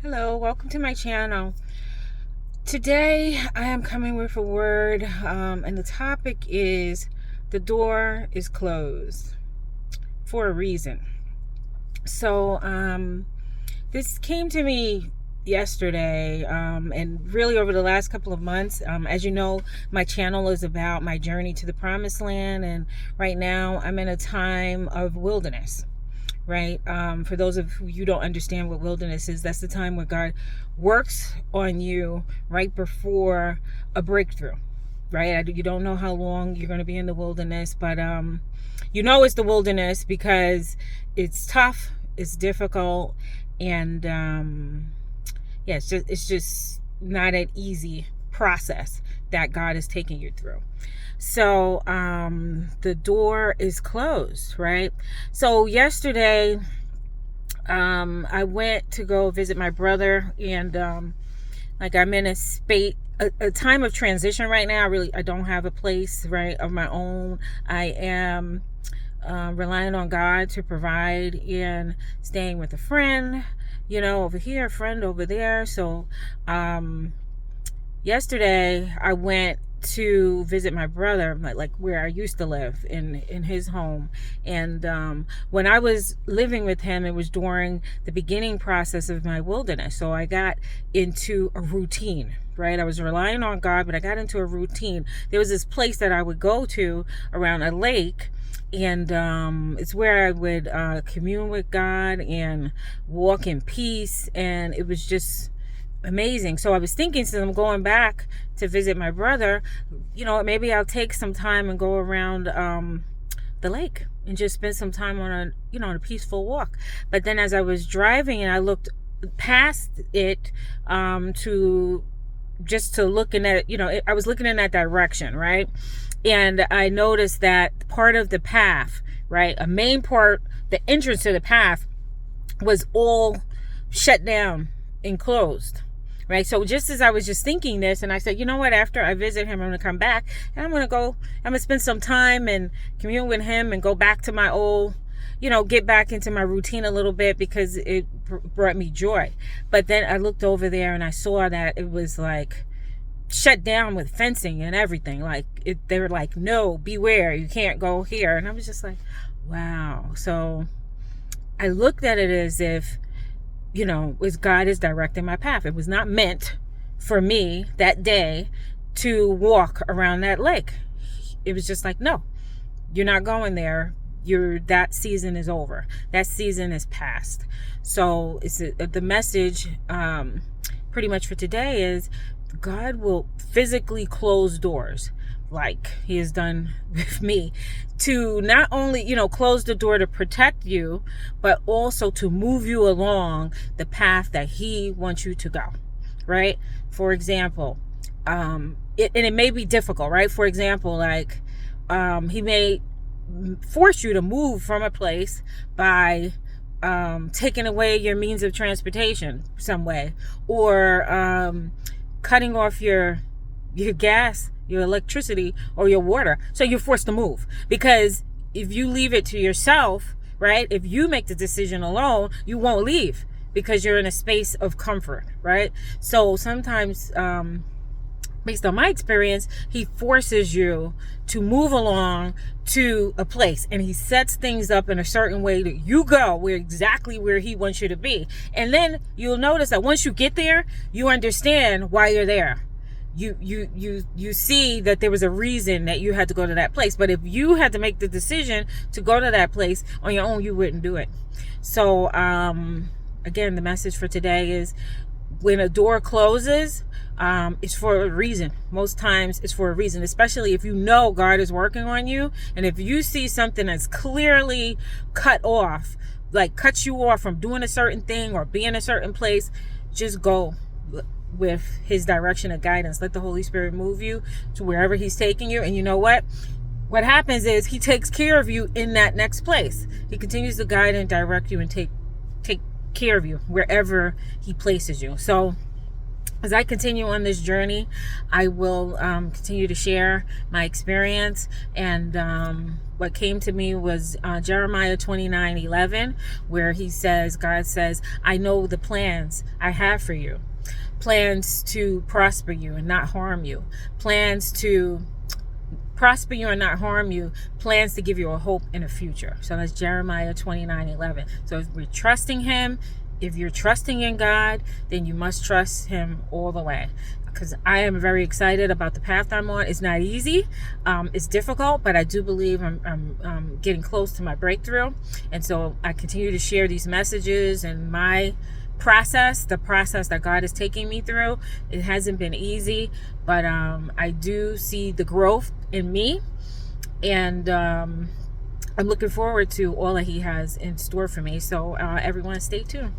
Hello, welcome to my channel. Today I am coming with a word, and the topic is the door is closed for a reason. So, this came to me yesterday, and really over the last couple of months. As you know, my channel is about my journey to the promised land, and right now I'm in a time of wilderness. Right? For those of you who don't understand what wilderness is, that's the time where God works on you right before a breakthrough. Right? You don't know how long you're going to be in the wilderness, but you know it's the wilderness because it's tough, it's difficult, and yeah, it's just not an easy process that God is taking you through. So the door is closed, right? So yesterday I went to go visit my brother, and like I'm in a time of transition right now. I don't have a place, right, of my own. I am relying on God to provide and staying with a friend, over here, a friend over there. So yesterday I went to visit my brother, like where I used to live in his home. And when I was living with him, it was during the beginning process of my wilderness. So I got into a routine, right? I was relying on God, but I got into a routine. There was this place that I would go to around a lake, and it's where I would commune with God and walk in peace, and it was just amazing. So I was thinking, since I'm going back to visit my brother, maybe I'll take some time and go around the lake and just spend some time on a peaceful walk. But then as I was driving and I looked past it to looking at, I was looking in that direction, right? And I noticed that part of the path, right, a main part, the entrance to the path was all shut down and closed. Right. So just as I was just thinking this, and I said, you know what, after I visit him, I'm going to come back and I'm going to spend some time and commune with him and go back to my old, get back into my routine a little bit, because it brought me joy. But then I looked over there and I saw that it was like shut down with fencing and everything. They were like, no, beware, you can't go here. And I was just like, wow. So I looked at it as if, as God is directing my path. It was not meant for me that day to walk around that lake. It was just like, no, you're not going there. That season is over. That season is past. So the message pretty much for today is God will physically close doors, like he has done with me, to not only, close the door to protect you, but also to move you along the path that he wants you to go, right? For example, it may be difficult, right? For example, he may force you to move from a place by taking away your means of transportation some way, or cutting off your gas, your electricity, or your water. So you're forced to move, because if you leave it to yourself, right, if you make the decision alone, you won't leave because you're in a space of comfort, right? So sometimes, based on my experience, he forces you to move along to a place, and he sets things up in a certain way that you go exactly where he wants you to be. And then you'll notice that once you get there, you understand why you're there. You see that there was a reason that you had to go to that place. But if you had to make the decision to go to that place on your own, you wouldn't do it. So again, the message for today is, when a door closes, it's for a reason. Most times it's for a reason, especially if you know God is working on you. And if you see something that's clearly cuts you off from doing a certain thing or being a certain place, just go with his direction and guidance. Let the Holy Spirit move you to wherever he's taking you. And you know what happens is he takes care of you in that next place. He continues to guide and direct you and take care of you wherever he places you. So as I continue on this journey, I will continue to share my experience. And what came to me was Jeremiah 29:11, where God says, I know the plans I have for you. Plans to prosper you and not harm you. Plans to prosper you and not harm you. Plans to give you a hope in a future. So that's Jeremiah 29:11. So if we're trusting him, if you're trusting in God, then you must trust him all the way. Because I am very excited about the path I'm on. It's not easy. It's difficult, but I do believe I'm getting close to my breakthrough. And so I continue to share these messages and my process, the process that God is taking me through. It hasn't been easy, but I do see the growth in me. And I'm looking forward to all that he has in store for me. So everyone stay tuned.